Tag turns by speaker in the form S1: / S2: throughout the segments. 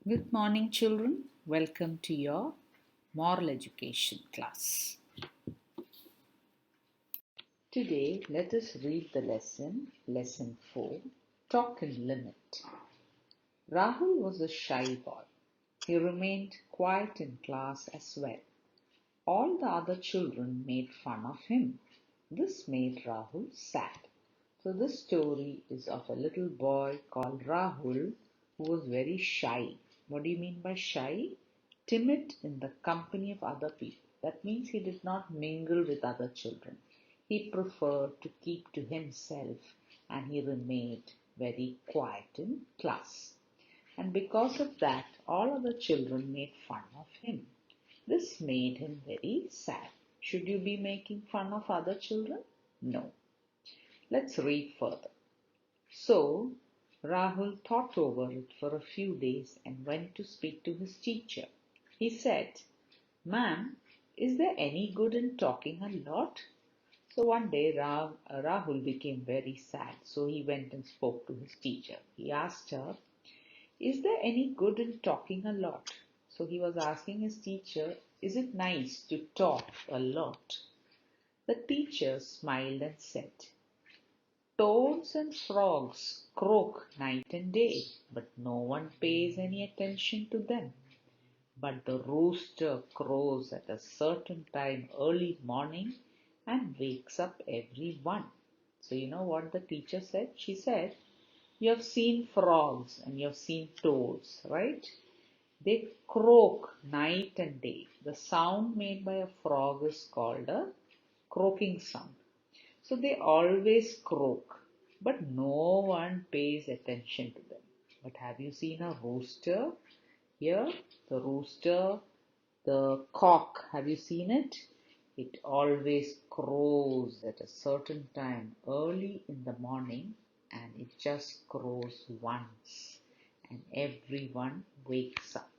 S1: Good morning, children. Welcome to your moral education class. Today, let us read the lesson 4, Talk and Limit. Rahul was a shy boy. He remained quiet in class as well. All the other children made fun of him. This made Rahul sad. So, this story is of a little boy called Rahul who was very shy. What do you mean by shy? Timid in the company of other people. That means he did not mingle with other children. He preferred to keep to himself and he remained very quiet in class. And because of that, all other children made fun of him. This made him very sad. Should you be making fun of other children? No. Let's read further. So, Rahul thought over it for a few days and went to speak to his teacher. He said, Ma'am, is there any good in talking a lot? So one day Rahul became very sad, so he went and spoke to his teacher. He asked her, Is there any good in talking a lot? So he was asking his teacher, Is it nice to talk a lot? The teacher smiled and said, Toads and frogs croak night and day, but no one pays any attention to them. But the rooster crows at a certain time early morning and wakes up everyone. So you know what the teacher said? She said, you have seen frogs and you have seen toads, right? They croak night and day. The sound made by a frog is called a croaking sound. So they always croak, but no one pays attention to them. But have you seen a rooster? Here, the rooster, the cock, have you seen it? It always crows at a certain time early in the morning and it just crows once and everyone wakes up.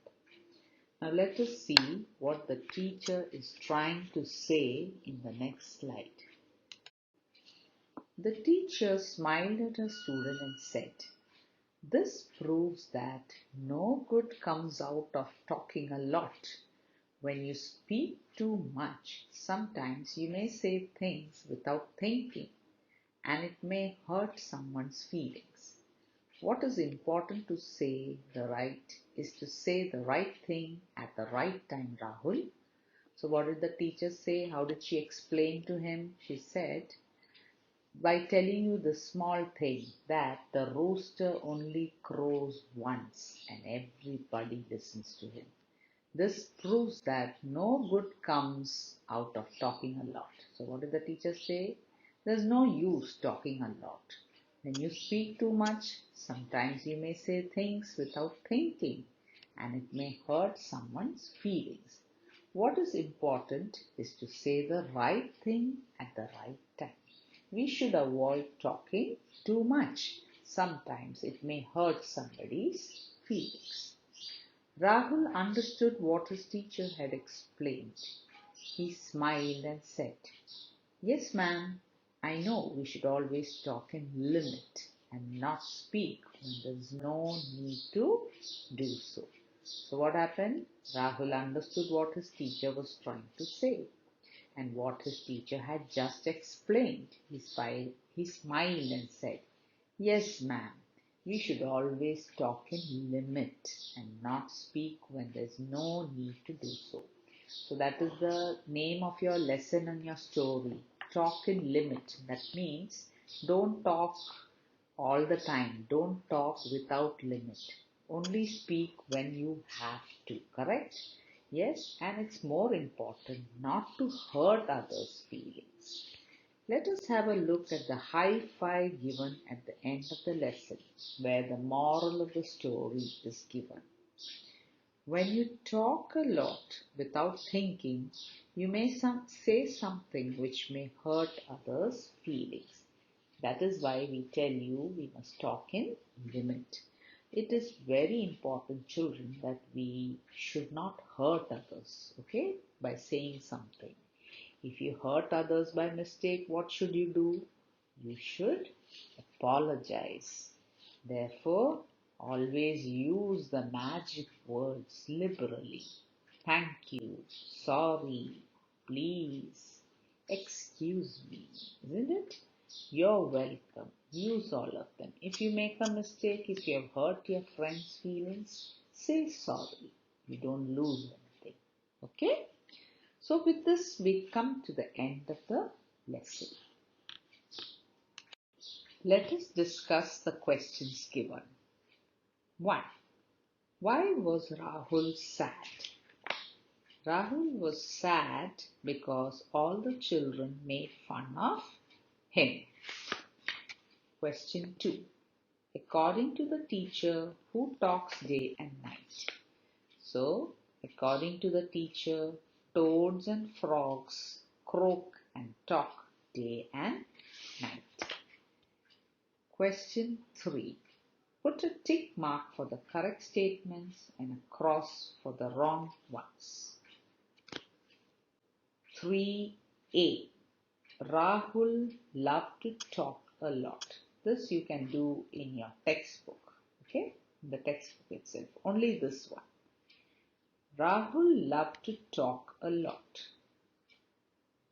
S1: Now let us see what the teacher is trying to say in the next slide. The teacher smiled at her student and said, This proves that no good comes out of talking a lot. When you speak too much, sometimes you may say things without thinking, and it may hurt someone's feelings. What is important to say the right is to say the right thing at the right time, Rahul. So what did the teacher say? How did she explain to him? She said, by telling you the small thing that the rooster only crows once and everybody listens to him. This proves that no good comes out of talking a lot. So what did the teacher say? There's no use talking a lot. When you speak too much, sometimes you may say things without thinking and it may hurt someone's feelings. What is important is to say the right thing at the right time. We should avoid talking too much. Sometimes it may hurt somebody's feelings. Rahul understood what his teacher had explained. He smiled and said, Yes, ma'am, I know we should always talk in limit and not speak when there's no need to do so. So what happened? Rahul understood what his teacher was trying to say and what his teacher had just explained. He smiled and said, Yes, ma'am, we should always talk in limit and not speak when there's no need to do so. So that is the name of your lesson and your story. Talk in limit. That means don't talk all the time. Don't talk without limit. Only speak when you have to, correct? Yes, and it's more important not to hurt others' feelings. Let us have a look at the high five given at the end of the lesson, where the moral of the story is given. When you talk a lot without thinking, you may say something which may hurt others' feelings. That is why we tell you we must talk in limit. It is very important, children, that we should not hurt others, okay, by saying something. If you hurt others by mistake, what should you do? You should apologize. Therefore, Always use the magic words liberally. Thank you, sorry, please, excuse me, isn't it? You're welcome. Use all of them. If you make a mistake, if you have hurt your friend's feelings, say sorry. You don't lose anything. Okay? So, with this, we come to the end of the lesson. Let us discuss the questions given. 1. Why was Rahul sad? Rahul was sad because all the children made fun of him. Question 2. According to the teacher, who talks day and night? So, according to the teacher, toads and frogs croak and talk day and night. Question 3. Put a tick mark for the correct statements and a cross for the wrong ones. 3a. Rahul loved to talk a lot. This you can do in your textbook. Okay? In the textbook itself. Only this one. Rahul loved to talk a lot.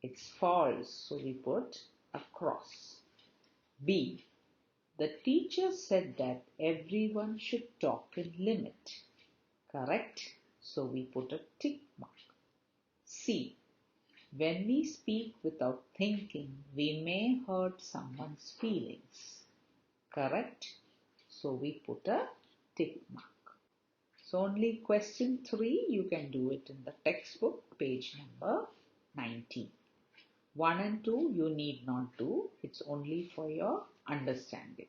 S1: It's false, so we put a cross. B. The teacher said that everyone should talk in limit. Correct? So we put a tick mark. C. When we speak without thinking, we may hurt someone's feelings. Correct? So we put a tick mark. So only question 3, you can do it in the textbook, page number 19. 1 and 2 you need not do. It's only for your understanding.